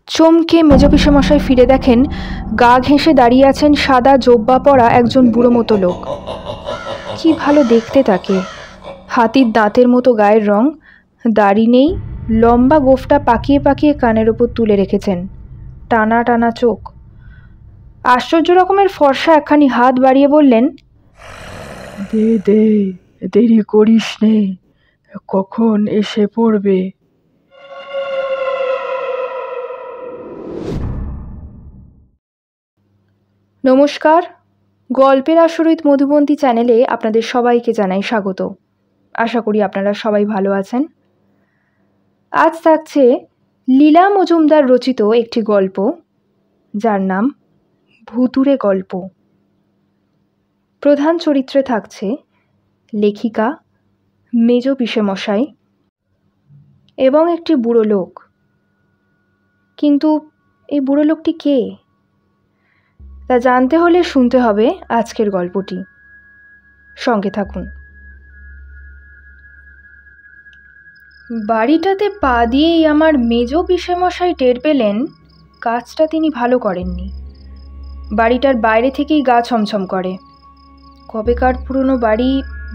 চমকে মেজপিসেমশাই ফিরে দেখেন গা ঘেঁষে দাঁড়িয়ে আছেন সাদা জোব্বা পরা একজন বুড়ো মতো লোক। কি ভালো দেখতে তাকে, হাতির দাঁতের মতো গায়ের রং, দাড়ি নেই, লম্বা গোফটা পাকিয়ে পাকিয়ে কানের ওপর তুলে রেখেছেন, টানা টানা চোখ, আশ্চর্য রকমের ফর্সা একখানি হাত বাড়িয়ে বললেন, দে দে, দেরি করিস নে, কখন এসে পড়বে। নমস্কার, গল্পের আসরিত মধুবন্তী চ্যানেলে আপনাদের সবাইকে জানাই স্বাগত। আশা করি আপনারা সবাই ভালো আছেন। আজ থাকছে লীলা মজুমদার রচিত একটি গল্প, যার নাম ভুতুড়ে গল্প। প্রধান চরিত্রে থাকছে লেখিকা, মেজপিসেমশাই এবং একটি বুড়ো লোক। কিন্তু এই বুড়ো লোকটি কে, তা জানতে হলে শুনতে হবে আজকের গল্পটি। সঙ্গে থাকুন। বাড়িটাতে পা দিয়েই আমার মেজপিসেমশাই টের পেলেন কাজটা তিনি ভালো করেননি। বাড়িটার বাইরে থেকেই গা ছমছম করে। কবেকার পুরনো বাড়ি,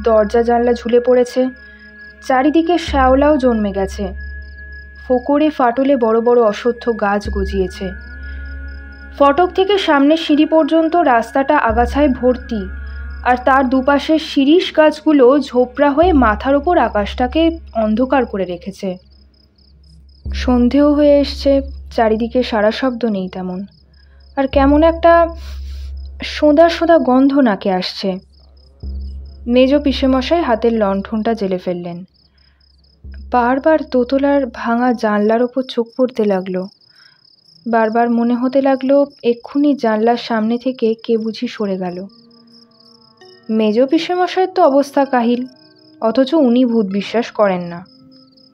দরজা জানলা ঝুলে পড়েছে, চারিদিকে শ্যাওলাও জন্মে গেছে, ফোকরে ফাটলে বড় বড় অশ্বত্থ গাছ গজিয়েছে। ফটক থেকে সামনে সিঁড়ি পর্যন্ত রাস্তাটা আগাছায় ভর্তি, আর তার দুপাশের শিরীষ গাছগুলো ঝোপড়া হয়ে মাথার ওপর আকাশটাকে অন্ধকার করে রেখেছে। সন্ধেও হয়ে এসছে, চারিদিকে সারা শব্দ নেই তেমন, আর কেমন একটা সোঁদা সোঁদা গন্ধ নাকে আসছে। মেজপিসেমশাই হাতের লণ্ঠনটা জ্বেলে ফেললেন। বারবার দোতলার ভাঙা জানলার ওপর চোখ পড়তে লাগলো। বারবার মনে হতে লাগলো এক্ষুনি জানলার সামনে থেকে কে বুঝি সরে গেল। মেজপিসেমশাইয়ের তো অবস্থা কাহিল, অথচ উনি ভূত বিশ্বাস করেন না।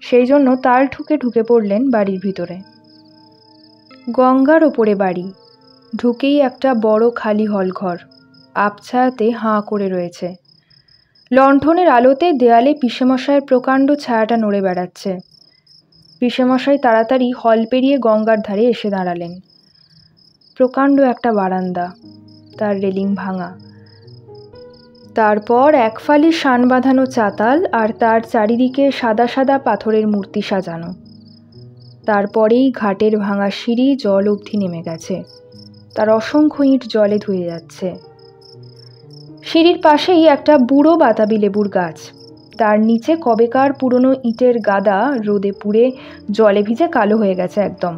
সেই জন্য তাল ঠুকে ঢুকে পড়লেন বাড়ির ভিতরে। গঙ্গার ওপরে বাড়ি, ঢুকেই একটা বড় খালি হলঘর, আবছায়াতে হাঁ করে রয়েছে। লণ্ঠনের আলোতে দেয়ালে পিসেমশাইয়ের প্রকাণ্ড ছায়াটা নড়ে বেড়াচ্ছে। পিসেমশাই তাড়াতাড়ি হল পেরিয়ে গঙ্গার ধারে এসে দাঁড়ালেন। প্রকাণ্ড একটা বারান্দা, তার রেলিং ভাঙা, তারপর এক ফালি শান বাঁধানো চাতাল, আর তার চারিদিকে সাদা সাদা পাথরের মূর্তি সাজানো। তারপরেই ঘাটের ভাঙা সিঁড়ি জল অবধি নেমে গেছে, তার অসংখ্য ইঁট জলে ধুয়ে যাচ্ছে। সিঁড়ির পাশেই একটা বুড়ো বাতাবি লেবুর গাছ, তার নিচে কবেকার পুরনো ইটের গাদা রোদে পুড়ে জলে ভিজে কালো হয়ে গেছে একদম।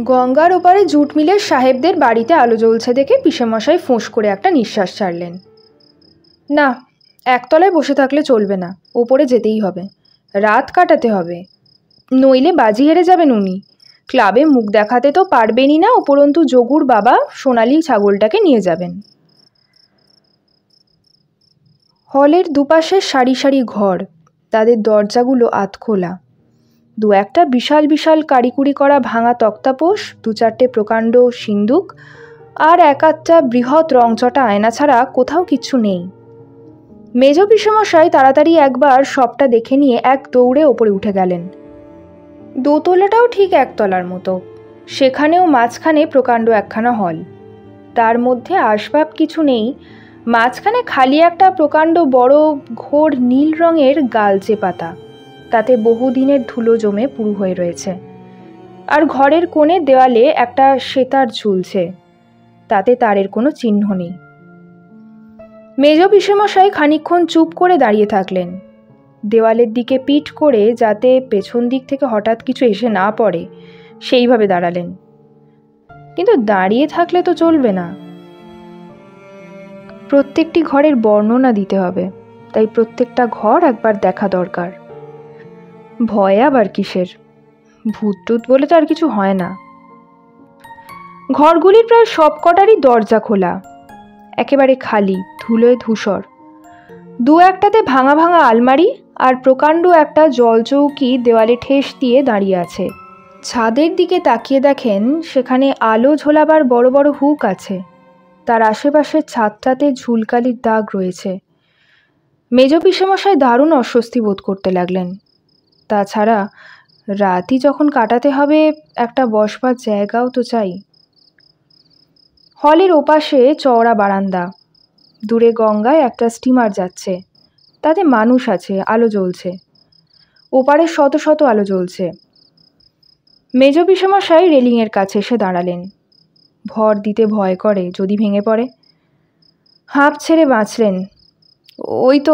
গঙ্গার ওপারে জুট মিলের সাহেবদের বাড়িতে আলো জ্বলছে দেখে পিসেমশাই ফোঁস করে একটা নিঃশ্বাস ছাড়লেন। না, একতলায় বসে থাকলে চলবে না, ওপরে যেতেই হবে, রাত কাটাতে হবে, নইলে বাজি হেরে যাবেন উনি। ক্লাবে মুখ দেখাতে তো পারবেনই না, উপরন্তু যোগুর বাবা সোনালি ছাগলটাকে নিয়ে যাবেন। হলের দুপাশে সারি সারি ঘর, তাদের দরজাগুলো আধখোলা। দু একটা বিশাল বিশাল কারিকুরি করা ভাঙা তক্তাপোষ, দু চারটে প্রকাণ্ড সিন্দুক, আর এক আধটা বৃহৎ রংচটা আয়না ছাড়া কোথাও কিচ্ছু নেই। মেজপিসেমশাই তাড়াতাড়ি একবার সবটা দেখে নিয়ে এক দৌড়ে ওপরে উঠে গেলেন। দোতলাটাও ঠিক একতলার মতো, সেখানেও মাঝখানে প্রকাণ্ড একখানা হল, তার মধ্যে আসবাব কিছু নেই। মাঝখানে খালি একটা প্রকাণ্ড বড় ঘোর নীল রঙের গালচে পাতা, তাতে বহুদিনের ধুলো জমে পুরু হয়ে রয়েছে। আর ঘরের কোণে দেওয়ালে একটা সেতার ঝুলছে, তাতে তারের কোনো চিহ্ন নেই। মেজপিসেমশাই খানিকক্ষণ চুপ করে দাঁড়িয়ে থাকলেন, দেওয়ালের দিকে পিঠ করে যাতে পেছন দিক থেকে হঠাৎ কিছু এসে না পড়ে সেইভাবে দাঁড়ালেন। কিন্তু দাঁড়িয়ে থাকলে তো চলবে না, প্রত্যেকটি ঘরের বর্ণনা দিতে হবে, তাই প্রত্যেকটা ঘর একবার দেখা দরকার। ভয় আবার কিসের, ভূত টুত বলে তো আর কিছু হয় না। ঘরগুলির প্রায় সব কটারই দরজা খোলা, একেবারে খালি, ধুলোয় ধূসর। দু একটাতে ভাঙা ভাঙা আলমারি আর প্রকাণ্ড একটা জলচৌকি দেওয়ালে ঠেস দিয়ে দাঁড়িয়ে আছে। ছাদের দিকে তাকিয়ে দেখেন সেখানে আলো ঝোলাবার বড় বড় হুক আছে, তার আশেপাশের ছাদটাতে ঝুলকালির দাগ রয়েছে। মেজপিসেমশাই দারুণ অস্বস্তি বোধ করতে লাগলেন। তাছাড়া রাতই যখন কাটাতে হবে, একটা বসবার জায়গাও তো চাই। হলের ওপাশে চওড়া বারান্দা, দূরে গঙ্গায় একটা স্টিমার যাচ্ছে, তাতে মানুষ আছে, আলো জ্বলছে, ওপারে শত শত আলো জ্বলছে। মেজ পিসেমশাই রেলিংয়ের কাছে এসে দাঁড়ালেন। ভর দিতে ভয় করে, যদি ভেঙে পড়ে। হাঁপ ছেড়ে বাঁচলেন। ওই তো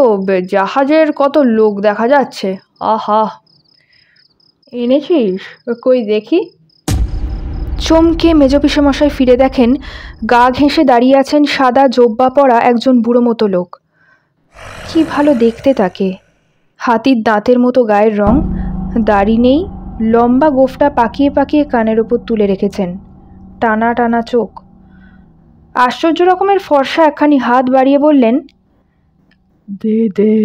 জাহাজের কত লোক দেখা যাচ্ছে। আহা, এনেছিস? কই দেখি। চমকে মেজ পিসেমশাই ফিরে দেখেন গা ঘেঁষে দাঁড়িয়ে আছেন সাদা জোব্বা পরা একজন বুড়ো মতো লোক। কি ভালো দেখতে তাকে! হাতির দাঁতের মতো গায়ের রং, দাড়ি নেই, লম্বা গোফটা পাকিয়ে পাকিয়ে কানের ওপর তুলে রেখেছেন, টানা টানা চোখ। আশ্চর্য রকমের ফর্সা একখানি হাত বাড়িয়ে বললেন, দে দে,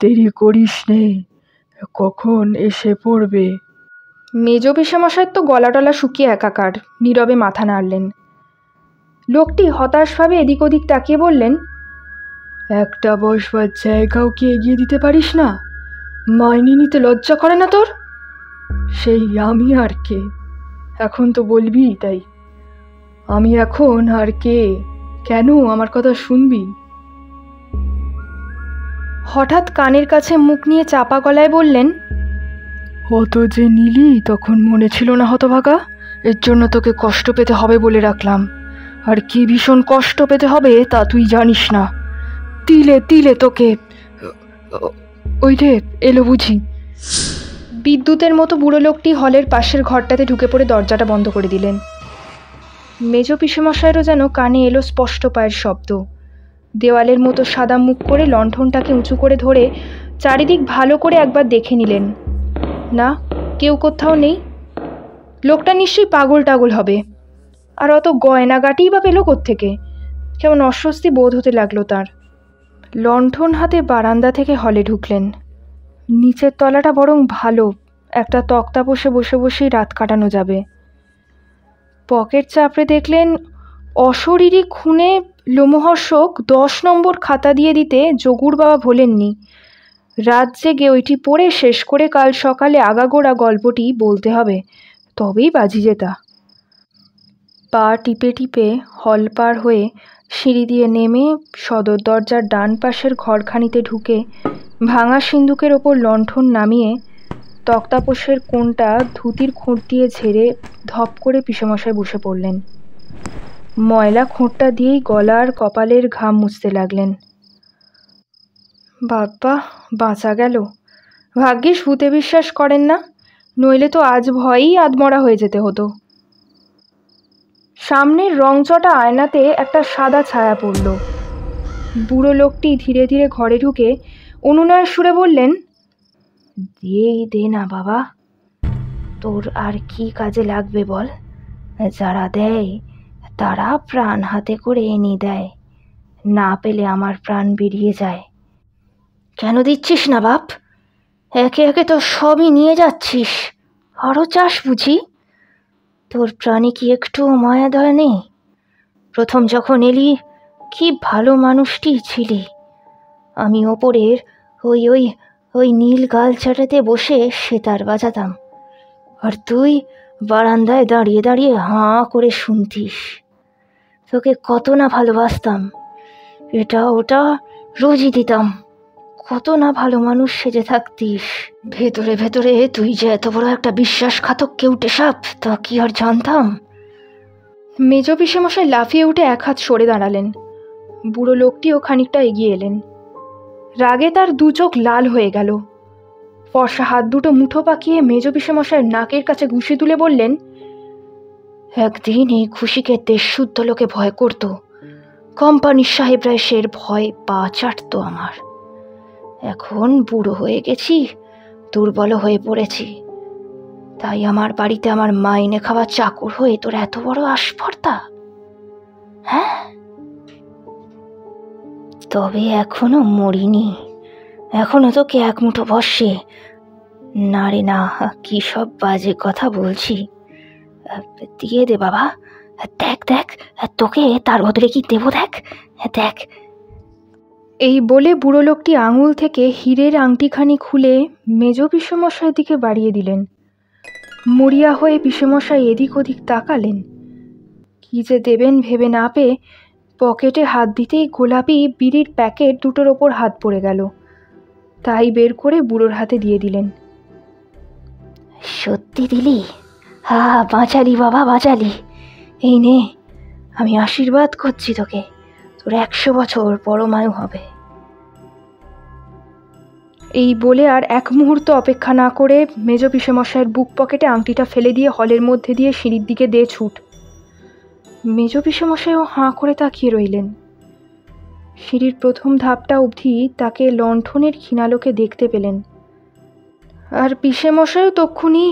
দেরি করিস নে, কখন এসে পড়বে। মেজ পিসেমশাইয়ের তো গলা টলা শুকিয়ে একাকার, নীরবে মাথা নাড়লেন। লোকটি হতাশভাবে এদিক ওদিক তাকিয়ে বললেন, একটা বসবার জায়গাও কি এগিয়ে দিতে পারিস না? মাইনে নিতে লজ্জা করে না তোর? সেই আমি আর কে? এখন তো বলবি তাই। আমি এখন আর কে? কেন আমার কথা শুনবি? হঠাৎ কানের কাছে মুখ নিয়ে চাপা গলায় বললেন, অত যে নিলি তখন মনে ছিল না হতভাগা? এর জন্য তোকে কষ্ট পেতে হবে বলে রাখলাম। আর কি ভীষণ কষ্ট পেতে হবে তা তুই জানিস না। তিলে তিলে তোকে। ওই রে, এলো বুঝি। বিদ্যুতের মতো বুড়ো লোকটি হলের পাশের ঘরটাতে ঢুকে পড়ে দরজাটা বন্ধ করে দিলেন। মেজ পিসেমশাইয়েরও যেন কানে এলো স্পষ্ট পায়ের শব্দ। দেওয়ালের মতো সাদা মুখ করে লণ্ঠনটাকে উঁচু করে ধরে চারিদিক ভালো করে একবার দেখে নিলেন। না, কেউ কোথাও নেই। লোকটা নিশ্চয়ই পাগল টাগল হবে। আর অত গয়নাগাটিই বা পেল কোত্থেকে? কেমন অস্বস্তি বোধ হতে লাগলো তার। লণ্ঠন হাতে বারান্দা থেকে হলে ঢুকলেন। নিচের তলাটা বরং ভালো, একটা তক্তা বসে বসে বসেই রাত কাটানো যাবে। পকেট চাপড়ে দেখলেন অশরীরী খুনে লোমহর্ষক 10 নম্বর খাতা দিয়ে দিতে যোগুর বাবা ভোলেননি। রাত জেগে ওইটি পড়ে শেষ করে কাল সকালে আগাগোড়া গল্পটি বলতে হবে, তবেই বাজি জেতা। পা টিপে টিপে হল পার হয়ে সিঁড়ি দিয়ে নেমে সদর দরজার ডান পাশের ঘরখানিতে ঢুকে ভাঙা সিন্দুকের ওপর লণ্ঠন নামিয়ে তক্তাপোষের কোণটা ধুতির খুঁট দিয়ে ঝেড়ে ধপ করে পিসেমশাই বসে পড়লেন। ময়লা খুঁটটা দিয়েই গলার কপালের ঘাম মুছতে লাগলেন। বাবা, বাঁচা গেল। ভাগ্যিস ভূতে বিশ্বাস করেন না, নইলে তো আজ ভয়েই আধমরা হয়ে যেতে হতো। সামনের রংচটা আয়নাতে একটা সাদা ছায়া পড়ল। বুড়ো লোকটি ধীরে ধীরে ঘরে ঢুকে অনুনয়ের সুরে বললেন, দিয়েই দে না বাবা, তোর আর কি কাজে লাগবে বল? যারা দেয় তারা প্রাণ হাতে করে এনে দেয়, না পেলে আমার প্রাণ বেরিয়ে যায়। কেন দিচ্ছিস না বাপ? একে একে তো সবই নিয়ে যাচ্ছিস, আরও চাস বুঝি? তোর প্রাণে কি একটু মায়া দয়া নেই? প্রথম যখন এলি কি ভালো মানুষটি ছিলি। আমি ওপরের ওই ওই ওই নীল গালচাটাতে বসে সেতার বাজাতাম, আর তুই বারান্দায় দাঁড়িয়ে দাঁড়িয়ে হাঁ করে শুনতিস। তোকে কত না ভালোবাসতাম, এটা ওটা রোজই দিতাম। কত না ভালো মানুষ সেজে থাকতিস। ভেতরে ভেতরে তুই যে এত বড় একটা বিশ্বাসঘাতক কেউটে সাপ, তা কি আর জানতাম? মেজ পিসেমশাই লাফিয়ে উঠে এক হাত সরে দাঁড়ালেন। বুড়ো লোকটিও খানিকটা এগিয়ে এলেন। রাগে তার দু চোখ লাল হয়ে গেল। ফর্সা হাত দুটো মুঠো পাকিয়ে মেজ পিসেমশাইয়ের নাকের কাছে ঘুষি তুলে বললেন, একদিন এই খুশিকে দেশশুদ্ধ লোকে ভয় করত, কোম্পানির সাহেবরা এসের ভয় পা চাটত আমার। এখন বুড়ো হয়ে গেছি, দুর্বল হয়ে পড়েছি, তাই আমার বাড়িতে আমার মাইনে খাওয়া চাকর হয়ে তোর এত বড় আস্পর্ধা? হ্যাঁ, তবে এখনো মরিনি, এখনো তোকে এক মুঠো বসে। না রে না, কি সব বাজে কথা বলছি। দিয়ে দে বাবা, দেখ দেখ তোকে তার বদলে কি দেবো, দেখ দেখ। এই বলে বুড়ো লোকটি আঙুল থেকে হীরের আংটিখানি খুলে মেজ পিসেমশাইয়ের দিকে বাড়িয়ে দিলেন। মরিয়া হয়ে পিসেমশাই এদিক ওদিক তাকালেন। কি যে দেবেন ভেবে না পেয়ে পকেটে হাত দিতেই গোলাপি বিড়ির প্যাকেট দুটোর ওপর হাত পড়ে গেল। তাই বের করে বুড়োর হাতে দিয়ে দিলেন। সত্যি দিলি? বাঁচালি বাবা, বাঁচালি। এই নে, আমি আশীর্বাদ করছি তোকে, তোর 100 বছর পরমায়ু হবে। এই বলে আর এক মুহূর্ত অপেক্ষা না করে মেজ পিসেমশাইয়ের বুক পকেটে আংটিটা ফেলে দিয়ে হলের মধ্যে দিয়ে সিঁড়ির দিকে দিয়ে ছুট। মেজ পিসেমশাইও হাঁ করে তাকিয়ে রইলেন। সিঁড়ির প্রথম ধাপটা অবধি তাকে লণ্ঠনের ক্ষীণালোকে দেখতে পেলেন। আর পিসেমশাইও তক্ষুনি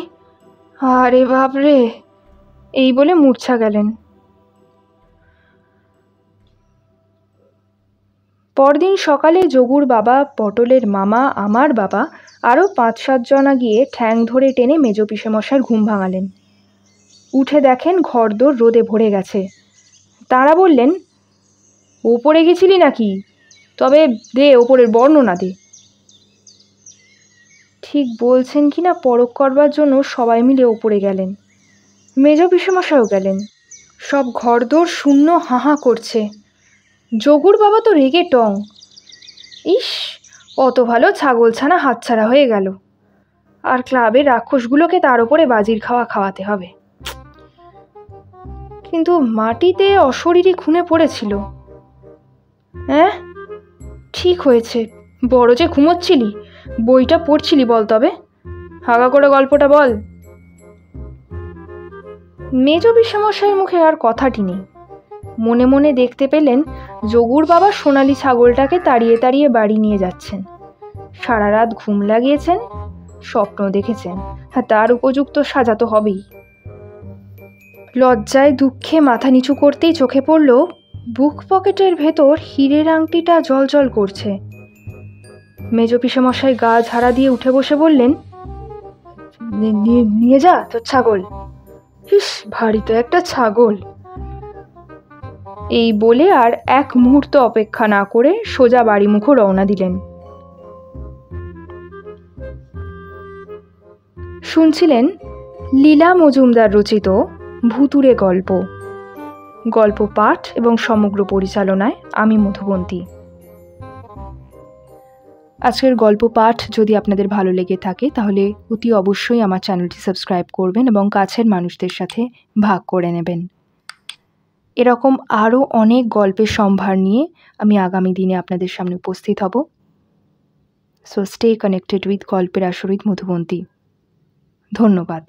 আরে বাপরে এই বলে মূর্ছা গেলেন। পরদিন সকালে যোগুর বাবা, পটলের মামা, আমার বাবা আরও 5-7 জনা গিয়ে ঠ্যাং ধরে টেনে মেজ পিসেমশাইয়ের ঘুম ভাঙালেন। উঠে দেখেন ঘরদোর রোদে ভরে গেছে। তাঁরা বললেন, ওপরে গেছিলি নাকি? তবে দে ওপরের বর্ণনা দে। ঠিক বলছেন কি না পরখ করবার জন্য সবাই মিলে ওপরে গেলেন। মেজ পিসেমশাইও গেলেন। সব ঘরদোর শূন্য হাঁ করছে। যোগুর বাবা তো রেগে টং। ইস, অত ভালো ছাগলছানা হাতছাড়া হয়ে গেল, আর ক্লাবের রাক্ষসগুলোকে তার ওপরে বাজির খাওয়া খাওয়াতে হবে। কিন্তু মাটিতে অশরীরী খুনে পড়েছিল। হ্যাঁ, ঠিক হয়েছে, বড় যে ঘুমোচ্ছিলি, বইটা পড়ছিলি বল তবে, হাগা করে গল্পটা বল। মেজ পিসেমশাইয়ের মুখে আর কথাটি নেই। মনে মনে দেখতে পেলেন যোগুর বাবা সোনালি ছাগলটাকে তাড়িয়ে তাড়িয়ে বাড়ি নিয়ে যাচ্ছেন। সারা রাত ঘুম লাগিয়েছেন, স্বপ্ন দেখেছেন, তার উপযুক্ত সাজা তো হবেই। লজ্জায় দুঃখে মাথা নিচু করতেই চোখে পড়ল বুক পকেটের ভেতর হীরের আংটিটা জ্বলজ্বল করছে। মেজ পিসেমশাই গা ঝাড়া দিয়ে উঠে বসে বললেন, নিয়ে যা তোর ছাগল। ইস, ভারী তো একটা ছাগল। এই বলে আর এক মুহূর্ত অপেক্ষা না করে সোজা বাড়িমুখো রওনা দিলেন। শুনছিলেন লীলা মজুমদার রচিত ভুতুড়ে গল্প। গল্প পাঠ এবং সমগ্র পরিচালনায় আমি মধুবন্তী। আজকের গল্প পাঠ যদি আপনাদের ভালো লেগে থাকে তাহলে অতি অবশ্যই আমার চ্যানেলটি সাবস্ক্রাইব করবেন এবং কাছের মানুষদের সাথে ভাগ করে নেবেন। এরকম আরও অনেক গল্পের সম্ভার নিয়ে আমি আগামী দিনে আপনাদের সামনে উপস্থিত হব। সো স্টে কানেক্টেড উইথ গল্পের আসর উইথ মধুবন্তী। ধন্যবাদ।